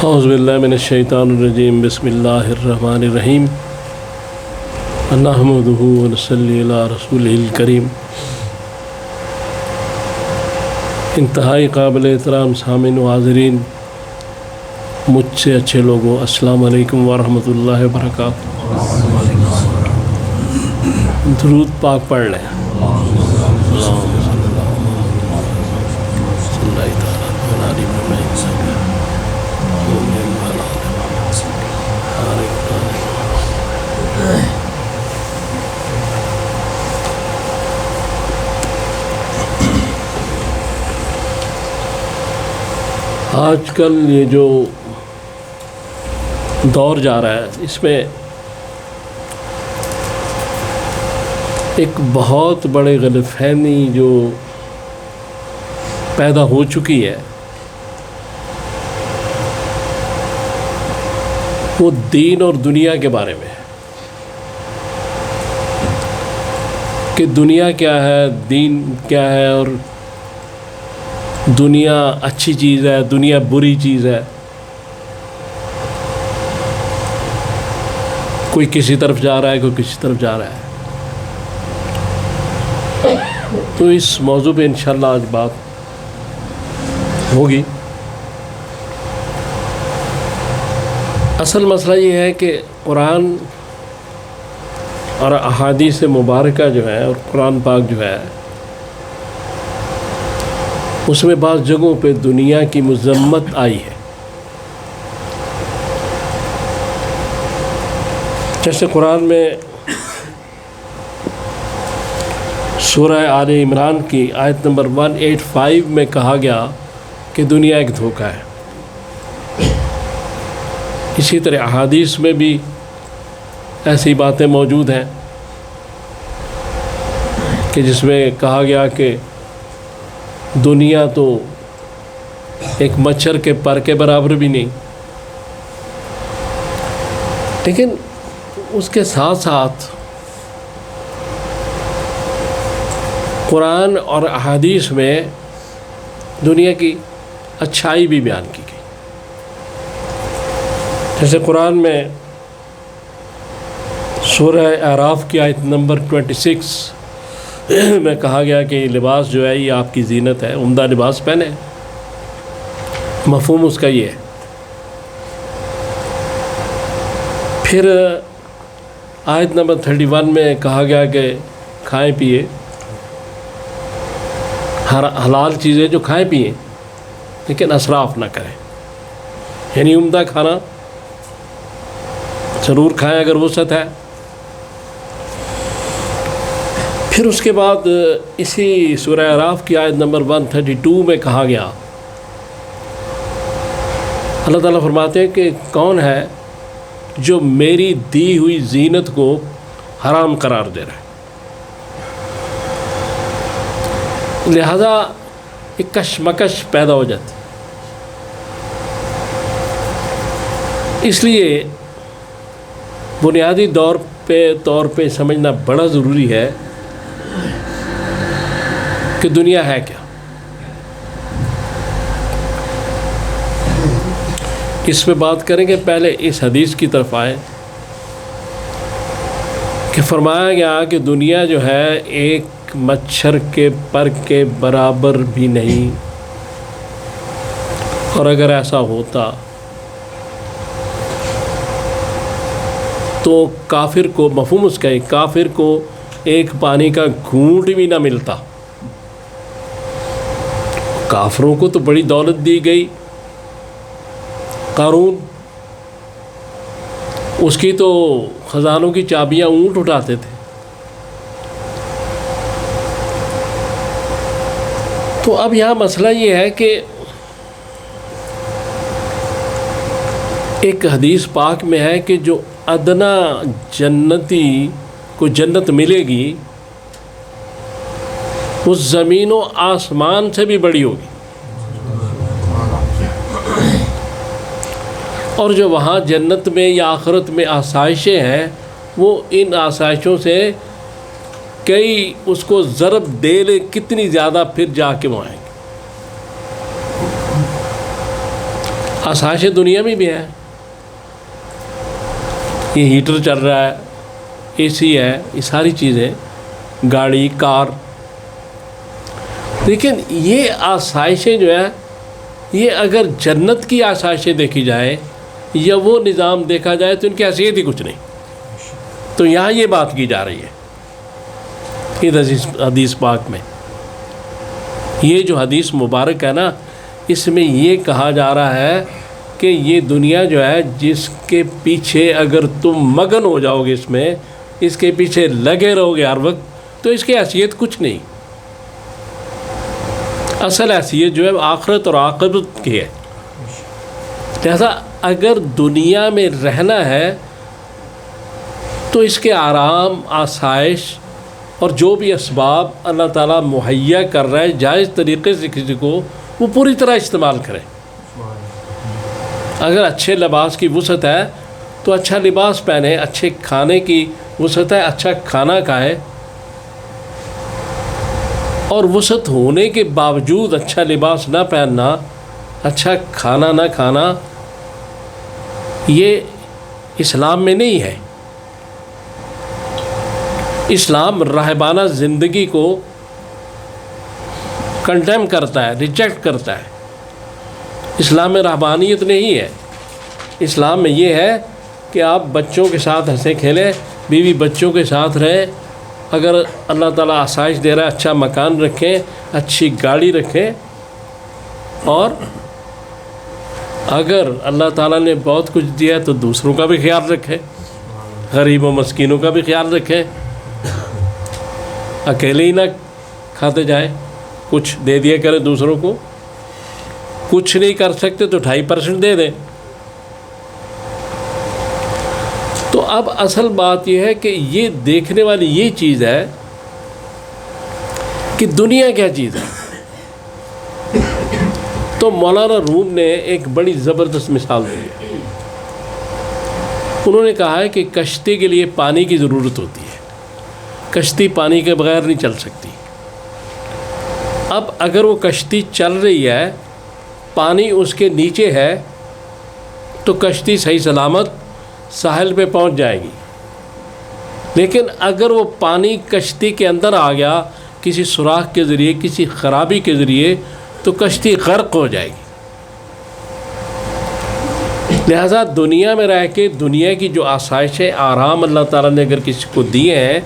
اعوذ باللہ من الشیطان الرجیم بسم اللہ الرحمن الرحیم نحمدہ ونصلی علی رسولہ الکریم۔ انتہائی قابل احترام سامعین و حاضرین، مجھ سے اچھے لوگوں، السلام علیکم ورحمۃ اللہ وبرکاتہ۔ درود پاک پڑھ لیں۔ آج کل یہ جو دور جا رہا ہے، اس میں ایک بہت بڑے غلط فہمی جو پیدا ہو چکی ہے، وہ دین اور دنیا کے بارے میں ہے کہ دنیا کیا ہے، دین کیا ہے، اور دنیا اچھی چیز ہے، دنیا بری چیز ہے۔ کوئی کسی طرف جا رہا ہے، کوئی کسی طرف جا رہا ہے۔ تو اس موضوع پہ انشاءاللہ آج بات ہوگی۔ اصل مسئلہ یہ ہے کہ قرآن اور احادیث مبارکہ جو ہے، اور قرآن پاک جو ہے، اس میں بعض جگہوں پہ دنیا کی مذمت آئی ہے۔ جیسے قرآن میں سورہ آل عمران کی آیت نمبر 185 میں کہا گیا کہ دنیا ایک دھوکہ ہے۔ اسی طرح احادیث میں بھی ایسی باتیں موجود ہیں کہ جس میں کہا گیا کہ دنیا تو ایک مچھر کے پر کے برابر بھی نہیں۔ لیکن اس کے ساتھ ساتھ قرآن اور احادیث میں دنیا کی اچھائی بھی بیان کی گئی۔ جیسے قرآن میں سورہ اعراف کی آیت نمبر 26 میں کہا گیا کہ یہ لباس جو ہے یہ آپ کی زینت ہے، عمدہ لباس پہنے۔ مفہوم اس کا یہ ہے۔ پھر آیت نمبر 31 میں کہا گیا کہ کھائیں پیئے، حلال چیزیں جو کھائیں پیئیں، لیکن اسراف نہ کریں۔ یعنی عمدہ کھانا ضرور کھائیں اگر وسعت ہے۔ پھر اس کے بعد اسی سورہ اعراف کی آیت نمبر 132 میں کہا گیا، اللہ تعالیٰ فرماتے ہیں کہ کون ہے جو میری دی ہوئی زینت کو حرام قرار دے رہا ہے۔ لہذا ایک کشمکش پیدا ہو جاتی۔ اس لیے بنیادی طور پہ سمجھنا بڑا ضروری ہے کہ دنیا ہے کیا۔ اس پہ بات کریں گے، پہلے اس حدیث کی طرف آئے کہ فرمایا گیا کہ دنیا جو ہے ایک مچھر کے پر کے برابر بھی نہیں، اور اگر ایسا ہوتا تو کافر کو، مفہوم اس کا ہے، کافر کو ایک پانی کا گھونٹ بھی نہ ملتا۔ کافروں کو تو بڑی دولت دی گئی۔ قارون، اس کی تو خزانوں کی چابیاں اونٹ اٹھاتے تھے۔ تو اب یہاں مسئلہ یہ ہے کہ ایک حدیث پاک میں ہے کہ جو ادنا جنتی کو جنت ملے گی، وہ زمین و آسمان سے بھی بڑی ہوگی، اور جو وہاں جنت میں یا آخرت میں آسائشیں ہیں، وہ ان آسائشوں سے کئی اس کو ضرب دے لے کتنی زیادہ پھر جا کے وہ آئیں گے۔ آسائش دنیا میں بھی ہے، یہ ہیٹر چل رہا ہے، اے سی ہے، یہ ساری چیزیں، گاڑی، کار. لیکن یہ آسائشیں جو ہے، یہ اگر جنت کی آسائشیں دیکھی جائے یا وہ نظام دیکھا جائے تو ان کی حیثیت ہی کچھ نہیں. تو یہاں یہ بات کی جا رہی ہے اس حدیث پاک میں. یہ جو حدیث مبارک ہے نا، اس میں یہ کہا جا رہا ہے کہ یہ دنیا جو ہے، جس کے پیچھے اگر تم مگن ہو جاؤ گے، اس کے پیچھے لگے رہو گے ہر وقت، تو اس کی حیثیت کچھ نہیں. اصل حیثیت جو ہے آخرت اور عاقبت کی ہے. لہذا اگر دنیا میں رہنا ہے تو اس کے آرام، آسائش اور جو بھی اسباب اللہ تعالیٰ مہیا کر رہا ہے جائز طریقے سے کسی کو، وہ پوری طرح استعمال کرے. اگر اچھے لباس کی وسعت ہے تو اچھا لباس پہنے، اچھے کھانے کی وسعت ہے اچھا کھانا کھائے، اور وسعت ہونے کے باوجود اچھا لباس نہ پہننا، اچھا کھانا نہ کھانا، یہ اسلام میں نہیں ہے. اسلام راہبانہ زندگی کو کنڈیم کرتا ہے، ریجیکٹ کرتا ہے. اسلام میں رہبانیت نہیں ہے. اسلام میں یہ ہے کہ آپ بچوں کے ساتھ ہنسیں کھیلیں، بیوی بچوں کے ساتھ رہیں. اگر اللہ تعالیٰ آسائش دے رہا ہے، اچھا مکان رکھیں، اچھی گاڑی رکھیں، اور اگر اللہ تعالیٰ نے بہت کچھ دیا ہے تو دوسروں کا بھی خیال رکھیں، غریب و مسکینوں کا بھی خیال رکھیں. اکیلے ہی نہ کھاتے جائیں، کچھ دے دیا کریں دوسروں کو. کچھ نہیں کر سکتے تو 2.5% دے دیں. تو اب اصل بات یہ ہے کہ یہ دیکھنے والی یہ چیز ہے کہ دنیا کیا چیز ہے. تو مولانا روم نے ایک بڑی زبردست مثال دی ہے. انہوں نے کہا ہے کہ کشتی کے لیے پانی کی ضرورت ہوتی ہے، کشتی پانی کے بغیر نہیں چل سکتی. اب اگر وہ کشتی چل رہی ہے، پانی اس کے نیچے ہے، تو کشتی صحیح سلامت ساحل پہ پہنچ جائے گی. لیکن اگر وہ پانی کشتی کے اندر آ گیا کسی سوراخ کے ذریعے، کسی خرابی کے ذریعے، تو کشتی غرق ہو جائے گی. لہذا دنیا میں رہ کے دنیا کی جو آسائشیں، آرام اللہ تعالیٰ نے اگر کسی کو دیے ہیں،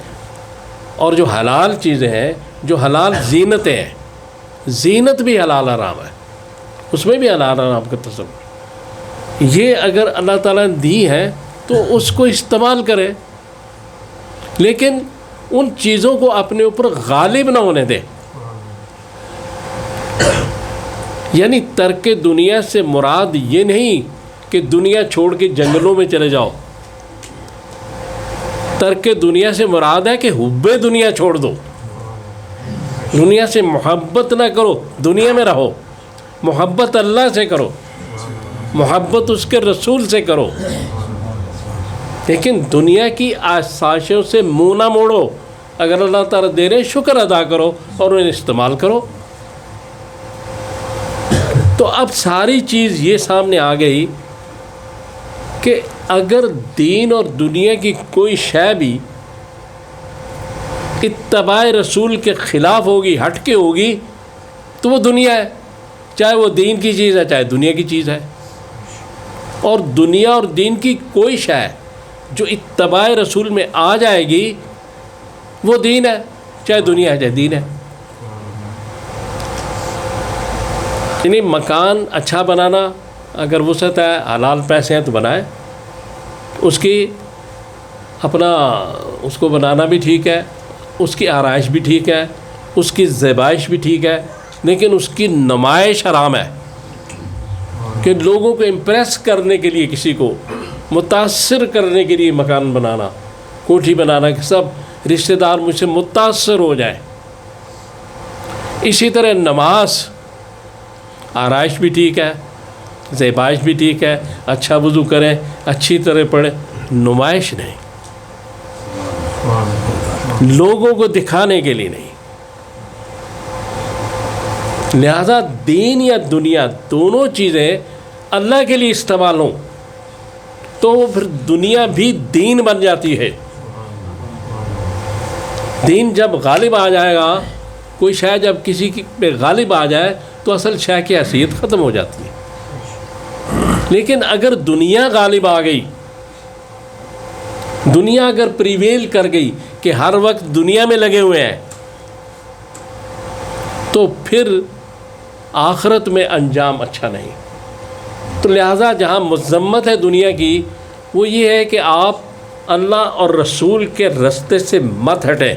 اور جو حلال چیزیں ہیں، جو حلال زینتیں ہیں، زینت بھی حلال حرام ہے، اس میں بھی حلال حرام کا تصور، یہ اگر اللہ تعالیٰ نے دی ہیں تو اس کو استعمال کرے. لیکن ان چیزوں کو اپنے اوپر غالب نہ ہونے دے. یعنی ترک دنیا سے مراد یہ نہیں کہ دنیا چھوڑ کے جنگلوں میں چلے جاؤ. ترک دنیا سے مراد ہے کہ حب دنیا چھوڑ دو، دنیا سے محبت نہ کرو، دنیا میں رہو. محبت اللہ سے کرو، محبت اس کے رسول سے کرو. لیکن دنیا کی آسائشوں سے منہ نہ موڑو. اگر اللہ تعالیٰ دے رہے شکر ادا کرو اور انہیں استعمال کرو. تو اب ساری چیز یہ سامنے آ گئی کہ اگر دین اور دنیا کی کوئی شے بھی اتباع رسول کے خلاف ہوگی، ہٹ کے ہوگی، تو وہ دنیا ہے، چاہے وہ دین کی چیز ہے چاہے دنیا کی چیز ہے. اور دنیا اور دین کی کوئی شے جو اتباع رسول میں آ جائے گی وہ دین ہے، چاہے دنیا ہے چاہے دین ہے. یعنی مکان اچھا بنانا، اگر وسعت ہے، حلال پیسے ہیں تو بنائیں. اس کی اپنا اس کو بنانا بھی ٹھیک ہے، اس کی آرائش بھی ٹھیک ہے، اس کی زیبائش بھی ٹھیک ہے، لیکن اس کی نمائش حرام ہے. کہ لوگوں کو امپریس کرنے کے لیے، کسی کو متاثر کرنے کے لیے مکان بنانا، کوٹھی بنانا کہ سب رشتہ دار مجھ سے متاثر ہو جائیں. اسی طرح نماز، آرائش بھی ٹھیک ہے، زیبائش بھی ٹھیک ہے، اچھا وضو کریں، اچھی طرح پڑھیں، نمائش نہیں، لوگوں کو دکھانے کے لیے نہیں. لہذا دین یا دنیا دونوں چیزیں اللہ کے لیے استعمال ہوں تو وہ پھر دنیا بھی دین بن جاتی ہے. دین جب غالب آ جائے گا، کوئی شے جب کسی پہ غالب آ جائے تو اصل شے کی حیثیت ختم ہو جاتی ہے. لیکن اگر دنیا غالب آ گئی، دنیا اگر پریویل کر گئی کہ ہر وقت دنیا میں لگے ہوئے ہیں، تو پھر آخرت میں انجام اچھا نہیں. تو لہٰذا جہاں مذمت ہے دنیا کی وہ یہ ہے کہ آپ اللہ اور رسول کے رستے سے مت ہٹیں.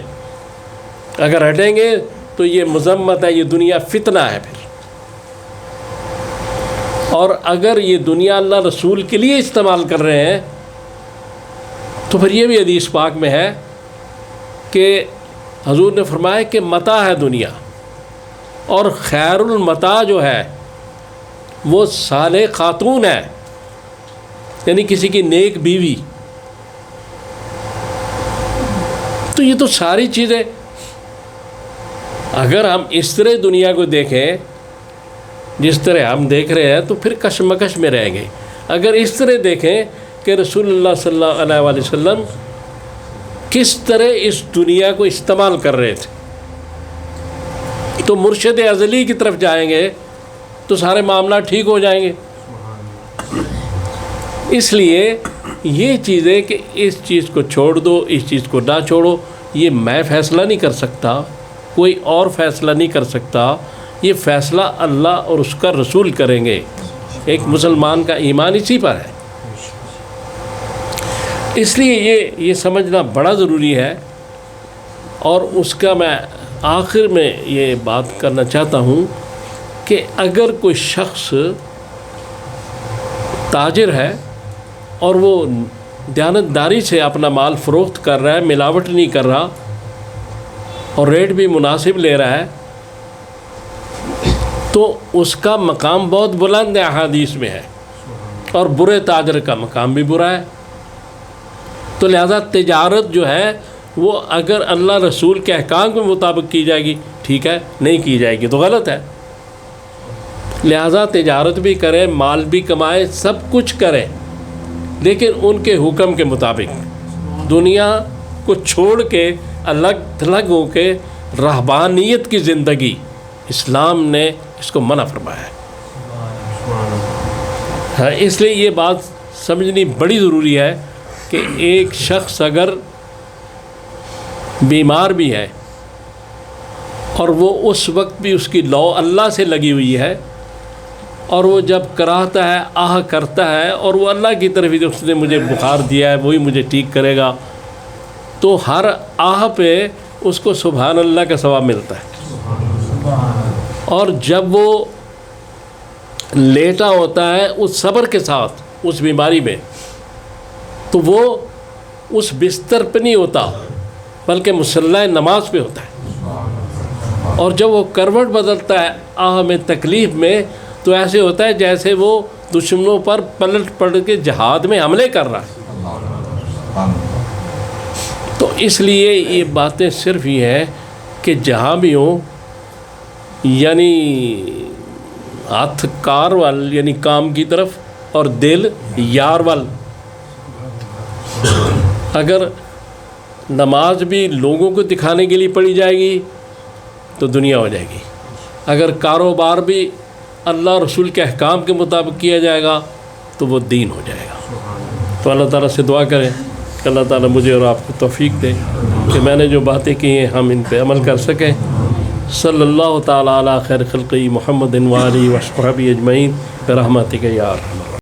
اگر ہٹیں گے تو یہ مذمت ہے، یہ دنیا فتنہ ہے پھر. اور اگر یہ دنیا اللہ رسول کے لیے استعمال کر رہے ہیں تو پھر یہ بھی حدیث پاک میں ہے کہ حضور نے فرمایا کہ متاع ہے دنیا، اور خیر المتاع جو ہے وہ صالح خاتون ہے، یعنی کسی کی نیک بیوی. تو یہ تو ساری چیزیں اگر ہم اس طرح دنیا کو دیکھیں جس طرح ہم دیکھ رہے ہیں تو پھر کشمکش میں رہیں گے. اگر اس طرح دیکھیں کہ رسول اللہ صلی اللہ علیہ وآلہ وسلم کس طرح اس دنیا کو استعمال کر رہے تھے تو مرشد ازلی کی طرف جائیں گے تو سارے معاملات ٹھیک ہو جائیں گے. اس لیے یہ چیزیں کہ اس چیز کو چھوڑ دو، اس چیز کو نہ چھوڑو، یہ میں فیصلہ نہیں کر سکتا، کوئی اور فیصلہ نہیں کر سکتا. یہ فیصلہ اللہ اور اس کا رسول کریں گے. ایک مسلمان کا ایمان اسی پر ہے. اس لیے یہ سمجھنا بڑا ضروری ہے. اور اس کا میں آخر میں یہ بات کرنا چاہتا ہوں کہ اگر کوئی شخص تاجر ہے اور وہ دیانتداری سے اپنا مال فروخت کر رہا ہے، ملاوٹ نہیں کر رہا اور ریٹ بھی مناسب لے رہا ہے، تو اس کا مقام بہت بلند ہے، احادیث میں ہے. اور برے تاجر کا مقام بھی برا ہے. تو لہذا تجارت جو ہے وہ اگر اللہ رسول کے احکام کے مطابق کی جائے گی ٹھیک ہے، نہیں کی جائے گی تو غلط ہے. لہذا تجارت بھی کریں، مال بھی کمائیں، سب کچھ کریں، لیکن ان کے حکم کے مطابق. دنیا کو چھوڑ کے الگ تھلگ ہو کے رہبانیت کی زندگی اسلام نے اس کو منع فرمایا ہے. ہاں، اس لیے یہ بات سمجھنی بڑی ضروری ہے کہ ایک شخص اگر بیمار بھی ہے اور وہ اس وقت بھی اس کی لو اللہ سے لگی ہوئی ہے، اور وہ جب کراہتا ہے، آہ کرتا ہے، اور وہ اللہ کی طرف ہی اس نے مجھے بخار دیا ہے وہی مجھے ٹھیک کرے گا، تو ہر آہ پہ اس کو سبحان اللہ کا ثواب ملتا ہے. اور جب وہ لیٹا ہوتا ہے اس صبر کے ساتھ اس بیماری میں، تو وہ اس بستر پہ نہیں ہوتا بلکہ مصلی نماز پہ ہوتا ہے. اور جب وہ کروٹ بدلتا ہے آہ میں، تکلیف میں، تو ایسے ہوتا ہے جیسے وہ دشمنوں پر پلٹ پلٹ کے جہاد میں حملے کر رہا ہے. تو اس لیے یہ باتیں صرف یہ ہیں کہ جہاں بھی ہوں، یعنی ہاتھ کار وال یعنی کام کی طرف اور دل یار وال. اگر نماز بھی لوگوں کو دکھانے کے لیے پڑھی جائے گی تو دنیا ہو جائے گی. اگر کاروبار بھی اللہ رسول کے احکام کے مطابق کیا جائے گا تو وہ دین ہو جائے گا. تو اللہ تعالیٰ سے دعا کریں کہ اللہ تعالیٰ مجھے اور آپ کو توفیق دے کہ میں نے جو باتیں کی ہیں ہم ان پہ عمل کر سکیں. صلی اللہ تعالیٰ علی خیر خلقی محمد و آلہ و صحبہ اجمعین برحمتک یا ارحم الراحمین.